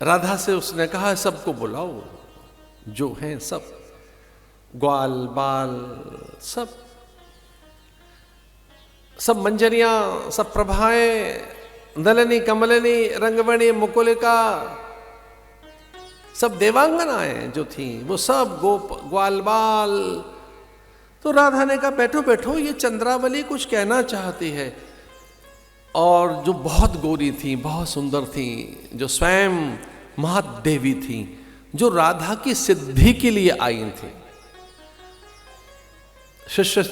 राधा से उसने कहा सबको बुलाओ, जो हैं सब, ग्वाल बाल सब, सब मंजरियां, सब प्रभाएं, नलिनी कमलिनी रंगवणी मुकुलिका, सब देवांगनाएं जो थी वो सब ग्वाल बाल। तो राधा ने कहा बैठो बैठो, ये चंद्रावली कुछ कहना चाहती है। और जो बहुत गोरी थी, बहुत सुंदर थी, जो स्वयं महादेवी थी, जो राधा की सिद्धि के लिए आई थी। शिष्य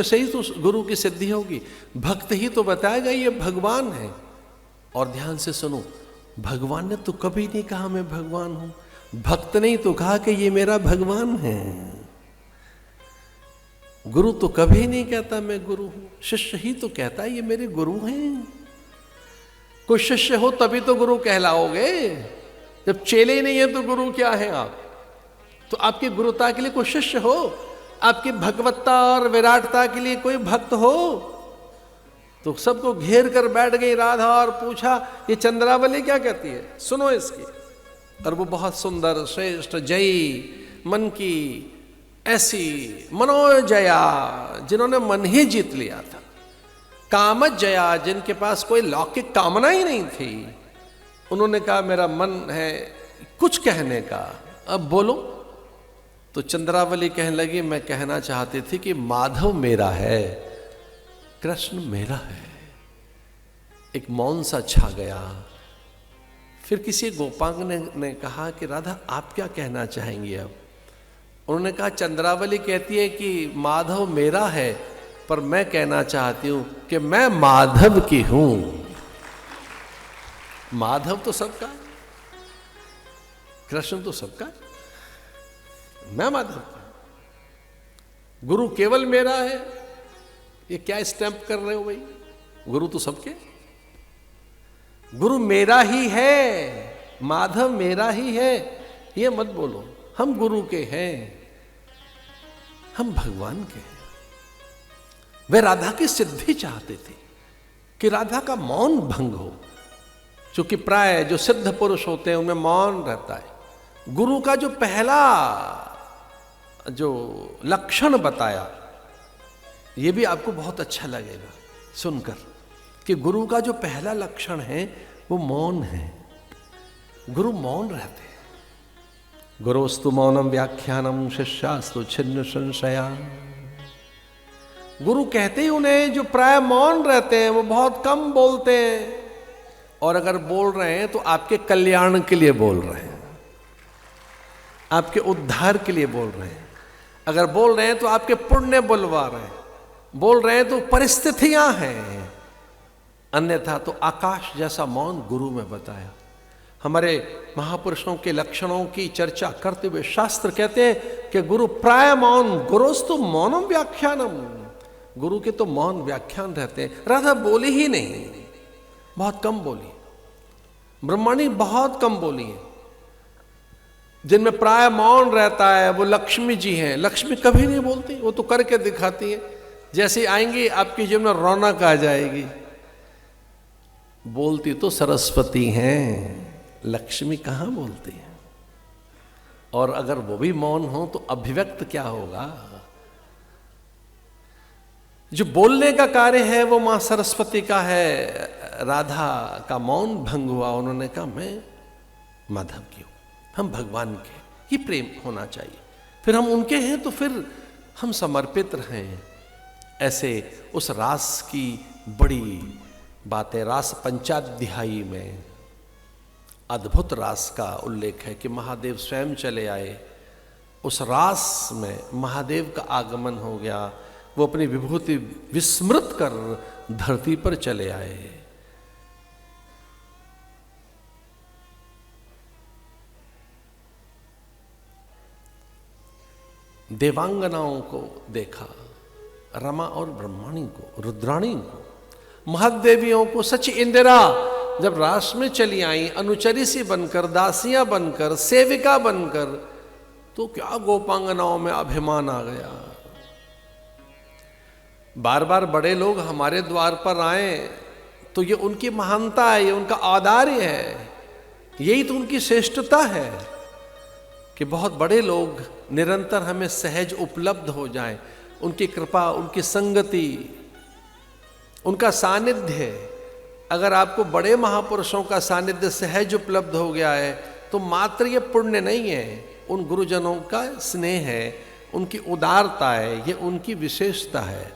से ही तो गुरु की सिद्धि होगी, भक्त ही तो बताएगा ये भगवान है। और ध्यान से सुनो, भगवान ने तो कभी नहीं कहा मैं भगवान हूं, भक्त ने ही तो कहा कि ये मेरा भगवान है। गुरु तो कभी नहीं कहता मैं गुरु हूं, शिष्य ही तो कहता है ये मेरे गुरु हैं। कोई शिष्य हो तभी तो गुरु कहलाओगे, जब चेले ही नहीं है तो गुरु क्या है आप? तो आपकी गुरुता के लिए कोई शिष्य हो, आपकी भगवत्ता और विराटता के लिए कोई भक्त हो। तो सबको घेर कर बैठ गई राधा और पूछा ये चंद्रावली क्या कहती है, सुनो इसकी। और वो बहुत सुंदर श्रेष्ठ जयी मन की ऐसी मनोजया जिन्होंने मन ही जीत लिया था, कामजया जिनके पास कोई लौकिक कामना ही नहीं थी, उन्होंने कहा मेरा मन है कुछ कहने का, अब बोलो। तो चंद्रावली कहने लगी मैं कहना चाहती थी कि माधव मेरा है, कृष्ण मेरा है। एक मौन सा छा गया। फिर किसी गोपांग ने कहा कि राधा आप क्या कहना चाहेंगी अब? उन्होंने कहा चंद्रावली कहती है कि माधव मेरा है, पर मैं कहना चाहती हूं कि मैं माधव की हूं। माधव तो सबका है, कृष्ण तो सबका है, मैं माधव का। गुरु केवल मेरा है, ये क्या स्टैंप कर रहे हो भाई? गुरु तो सबके, गुरु मेरा ही है, माधव मेरा ही है, ये मत बोलो। हम गुरु के हैं, हम भगवान के हैं। वे राधा की सिद्धि चाहते थे कि राधा का मौन भंग हो, क्योंकि प्राय जो सिद्ध पुरुष होते हैं उनमें मौन रहता है। गुरु का जो पहला जो लक्षण बताया, ये भी आपको बहुत अच्छा लगेगा सुनकर, कि गुरु का जो पहला लक्षण है वो मौन है। गुरु मौन रहते हैं। गुरोस्तु मौनम व्याख्यानम शिष्यास्तु छिन्न संशया। गुरु कहते ही उन्हें जो प्राय मौन रहते हैं वो बहुत कम बोलते हैं, और अगर बोल रहे हैं तो आपके कल्याण के लिए बोल रहे हैं, आपके उद्धार के लिए बोल रहे हैं। अगर बोल रहे हैं तो आपके पुण्य बुलवा रहे हैं, बोल रहे हैं तो परिस्थितियां हैं, अन्यथा तो आकाश जैसा मौन गुरु में बताया। हमारे महापुरुषों के लक्षणों की चर्चा करते हुए शास्त्र कहते हैं कि गुरु प्राय मौन, गुरोस्तु मौनम व्याख्यानम। गुरु के तो मौन व्याख्यान रहते हैं। राधा बोली ही नहीं, बहुत कम बोली। ब्रह्मणी बहुत कम बोली है। जिनमें प्राय मौन रहता है वो लक्ष्मी जी हैं। लक्ष्मी कभी नहीं बोलती, वो तो करके दिखाती है। जैसे आएंगी आपकी जीवन में रौनक आ जाएगी। बोलती तो सरस्वती हैं, लक्ष्मी कहाँ बोलती है? और अगर वो भी मौन हो तो अभिव्यक्त क्या होगा? जो बोलने का कार्य है वो मां सरस्वती का है। राधा का मौन भंग हुआ, उन्होंने कहा मैं माधव की हूं, हम भगवान के, ये प्रेम होना चाहिए। फिर हम उनके हैं तो फिर हम समर्पित रहें। ऐसे उस रास की बड़ी बातें, रास पंचाध्यायी में अद्भुत रास का उल्लेख है कि महादेव स्वयं चले आए। उस रास में महादेव का आगमन हो गया। वो अपनी विभूति विस्मृत कर धरती पर चले आए। देवांगनाओं को देखा, रमा और ब्रह्मणी को, रुद्राणी को, महदेवियों को। सच इंदिरा जब रास में चली आई, अनुचरी सी बनकर, दासियां बनकर, सेविका बनकर, तो क्या गोपांगनाओं में अभिमान आ गया। बार बार बड़े लोग हमारे द्वार पर आए तो ये उनकी महानता है, ये उनका औदार्य है यही तो उनकी श्रेष्ठता है कि बहुत बड़े लोग निरंतर हमें सहज उपलब्ध हो जाएं। उनकी कृपा, उनकी संगति, उनका सानिध्य। अगर आपको बड़े महापुरुषों का सानिध्य सहज उपलब्ध हो गया है तो मात्र ये पुण्य नहीं है, उन गुरुजनों का स्नेह है, उनकी उदारता है, ये उनकी विशेषता है।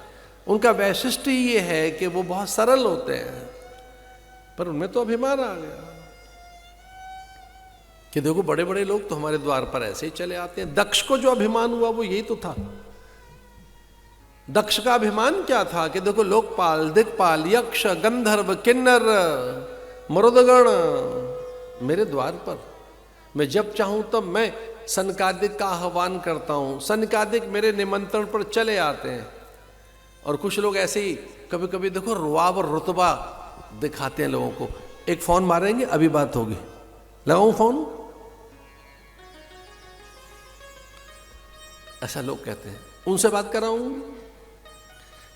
उनका वैशिष्ट्य ये है कि वो बहुत सरल होते हैं, पर उनमें तो अभिमान आ गया कि देखो बड़े बड़े लोग तो हमारे द्वार पर ऐसे ही चले आते हैं। दक्ष को जो अभिमान हुआ वो यही तो था। दक्ष का अभिमान क्या था कि देखो लोकपाल, दिक्पाल, यक्ष, गंधर्व, किन्नर, मरुदगण मेरे द्वार पर, मैं जब चाहूं तब मैं सनकादिक का आह्वान करता हूं, सनकादिक मेरे निमंत्रण पर चले आते हैं। और कुछ लोग ऐसे ही कभी कभी देखो रुआब और रुतबा दिखाते हैं लोगों को। एक फोन मारेंगे, अभी बात होगी, लगाऊं फोन, ऐसा लोग कहते हैं। उनसे बात कराऊं?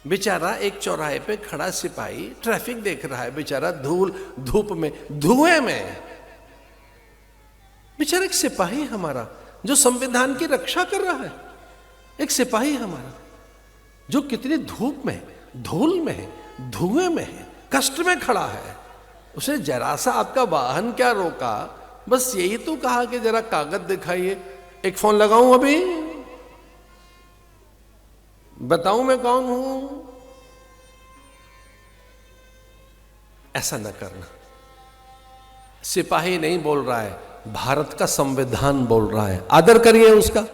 बेचारा एक चौराहे पे खड़ा सिपाही ट्रैफिक देख रहा है, बेचारा धूप में, धुएं में, बेचारा एक सिपाही हमारा जो संविधान की रक्षा कर रहा है, एक सिपाही हमारा जो कितनी धूप में, धूल में, धुएं में, कष्ट में खड़ा है, उसने जरा सा आपका वाहन क्या रोका, बस यही तो कहा कि जरा कागज दिखाइए, एक फोन लगाऊं अभी, बताऊं मैं कौन हूं। ऐसा न करना। सिपाही नहीं बोल रहा है, भारत का संविधान बोल रहा है, आदर करिए उसका।